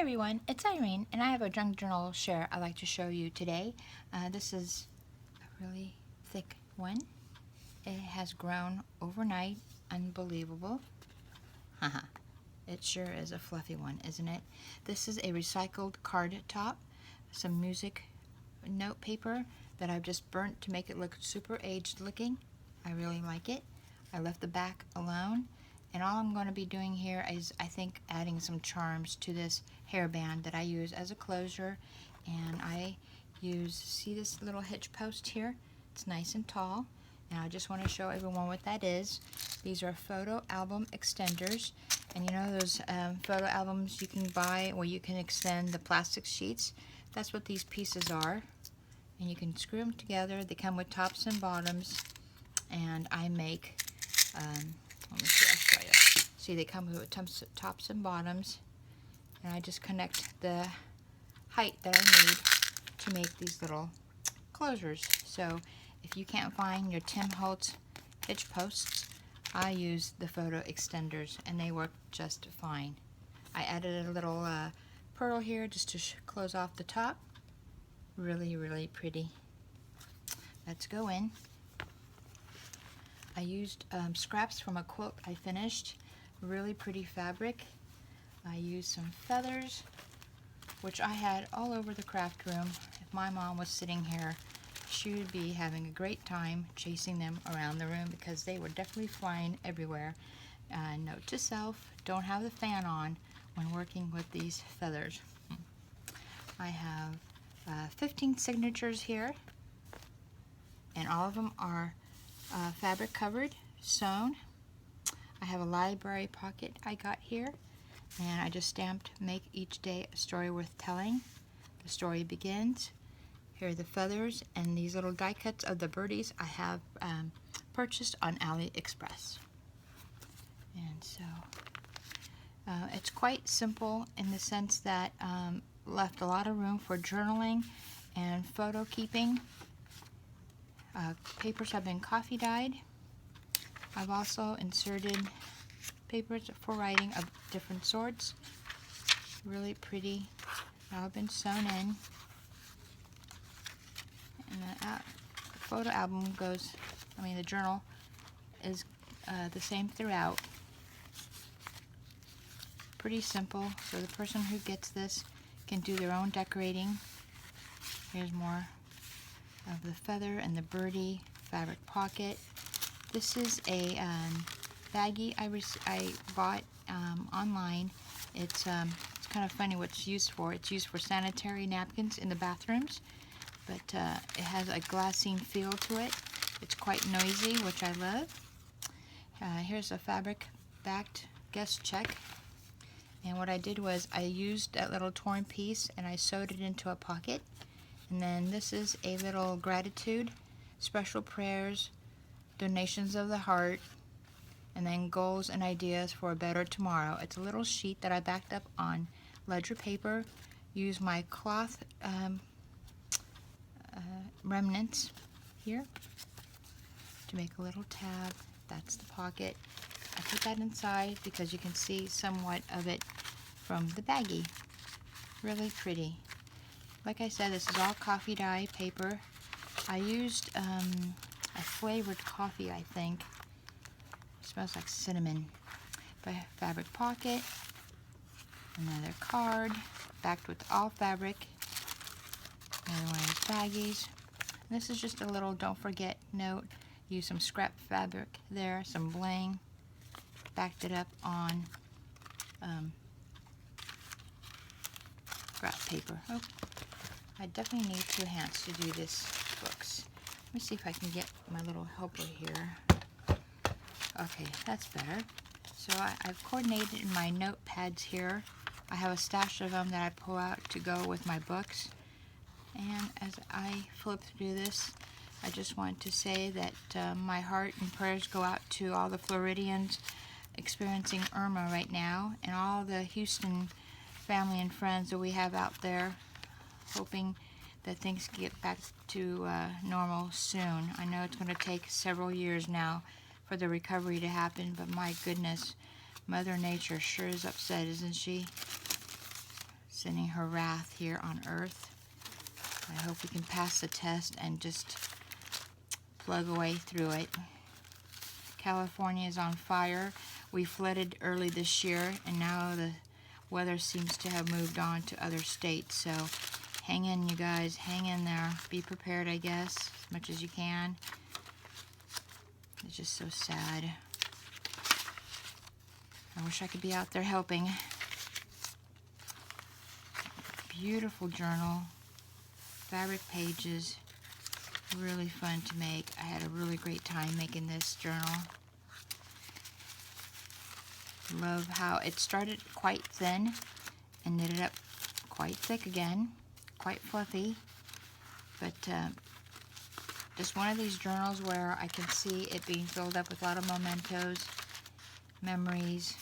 everyone, it's Irene, and I have a junk journal share I'd like to show you today. This is a really thick one. It has grown overnight. Unbelievable. Haha. It sure is a fluffy one, isn't it? This is a recycled card top, some music note paper that I've just burnt to make it look super aged looking. I really like it. I left the back alone. And all I'm going to be doing here is, I think, adding some charms to this hairband that I use as a closure. And I use, see this little hitch post here? It's nice and tall. And I just want to show everyone what that is. These are photo album extenders. And you know those photo albums you can buy where you can extend the plastic sheets? That's what these pieces are. And you can screw them together. They come with tops and bottoms. And I make... let me see, I'll show you. See, they come with tops and bottoms, and I just connect the height that I need to make these little closures. So if you can't find your Tim Holtz hitch posts, I use the photo extenders, and they work just fine. I added a little pearl here just to close off the top. Really, really pretty. Let's go in. I used scraps from a quilt I finished. Really pretty fabric. I used some feathers, which I had all over the craft room. If my mom was sitting here, she would be having a great time chasing them around the room because they were definitely flying everywhere. Note to self, don't have the fan on when working with these feathers. I have 15 signatures here, and all of them are fabric covered, sewn. I have a library pocket I got here, and I just stamped "Make each day a story worth telling." The story begins. Here are the feathers, and these little die cuts of the birdies I have purchased on AliExpress. And so it's quite simple in the sense that left a lot of room for journaling and photo keeping. Papers have been coffee dyed. I've also inserted papers for writing of different sorts. Really pretty. Now have been sewn in. And the photo album goes, the journal is the same throughout. Pretty simple, so the person who gets this can do their own decorating. Here's more of the feather and the birdie fabric pocket. This is a baggie I bought online. It's kind of funny what it's used for. It's used for sanitary napkins in the bathrooms, but it has a glassine feel to it. It's quite noisy, which I love. Here's a fabric-backed guest check. And what I did was I used that little torn piece and I sewed it into a pocket. And then this is a little gratitude, special prayers, donations of the heart, and then goals and ideas for a better tomorrow. It's a little sheet that I backed up on ledger paper. Use my cloth remnants here to make a little tab. That's the pocket. I put that inside because you can see somewhat of it from the baggie. Really pretty. Like I said, this is all coffee dye paper. I used a flavored coffee, I think. It smells like cinnamon. Fabric pocket. Another card, backed with all fabric. Another one of these baggies. And this is just a little don't forget note. Use some scrap fabric there, some bling. Backed it up on scrap paper. Oh, I definitely need 2 hands to do this books. Let me see if I can get my little helper here. Okay, that's better. So I've coordinated my notepads here. I have a stash of them that I pull out to go with my books. And as I flip through this, I just want to say that my heart and prayers go out to all the Floridians experiencing Irma right now, and all the Houston family and friends that we have out there, hoping that things get back to normal soon. I know it's going to take several years now for the recovery to happen, but my goodness, Mother Nature sure is upset, isn't she? sending her wrath here on Earth. I hope we can pass the test and just plug away through it. California is on fire. We flooded early this year, and now the weather seems to have moved on to other states. So hang in, you guys. Hang in there. Be prepared, I guess, as much as you can. It's just so sad. I wish I could be out there helping. Beautiful journal. Fabric pages. Really fun to make. I had a really great time making this journal. Love how it started quite thin and knitted up quite thick again. Quite fluffy. But just one of these journals where I can see it being filled up with a lot of mementos, memories.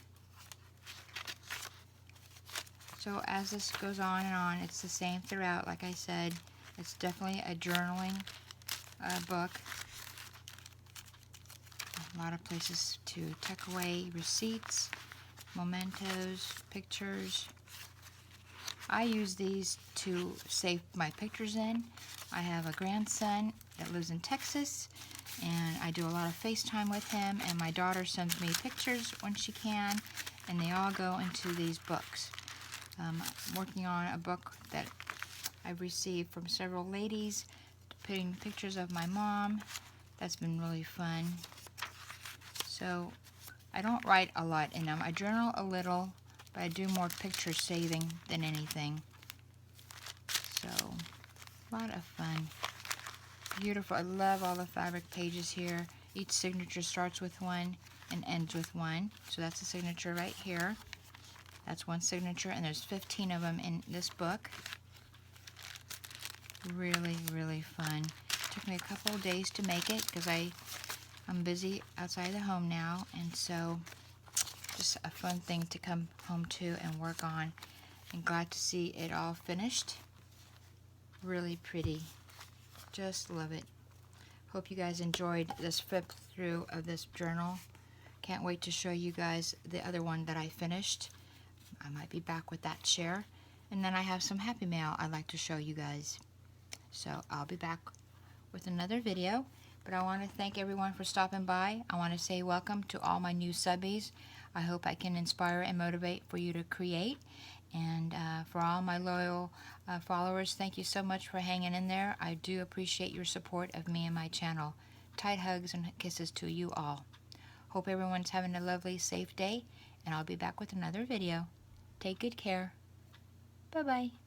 So as this goes on and on, it's the same throughout. Like I said, it's definitely a journaling book. A lot of places to tuck away receipts, mementos, pictures. I use these to save my pictures in. I have a grandson that lives in Texas, and I do a lot of FaceTime with him, and my daughter sends me pictures when she can, and they all go into these books. I'm working on a book that I've received from several ladies, putting pictures of my mom. That's been really fun. So I don't write a lot in them. I journal a little, but I do more picture saving than anything. So a lot of fun. Beautiful. I love all the fabric pages here. Each signature starts with one and ends with one. So that's a signature right here. That's one signature, and there's 15 of them in this book. Really, really fun. Took me a couple of days to make it because I'm busy outside the home now, and so just a fun thing to come home to and work on. And glad to see it all finished. Really pretty. Just love it. Hope you guys enjoyed this flip through of this journal. Can't wait to show you guys the other one that I finished. I might be back with that share. And then I have some happy mail I'd like to show you guys. So I'll be back with another video. But I want to thank everyone for stopping by. I want to say welcome to all my new subbies. I hope I can inspire and motivate for you to create. And for all my loyal followers, thank you so much for hanging in there. I do appreciate your support of me and my channel. Tight hugs and kisses to you all. Hope everyone's having a lovely, safe day. And I'll be back with another video. Take good care. Bye-bye.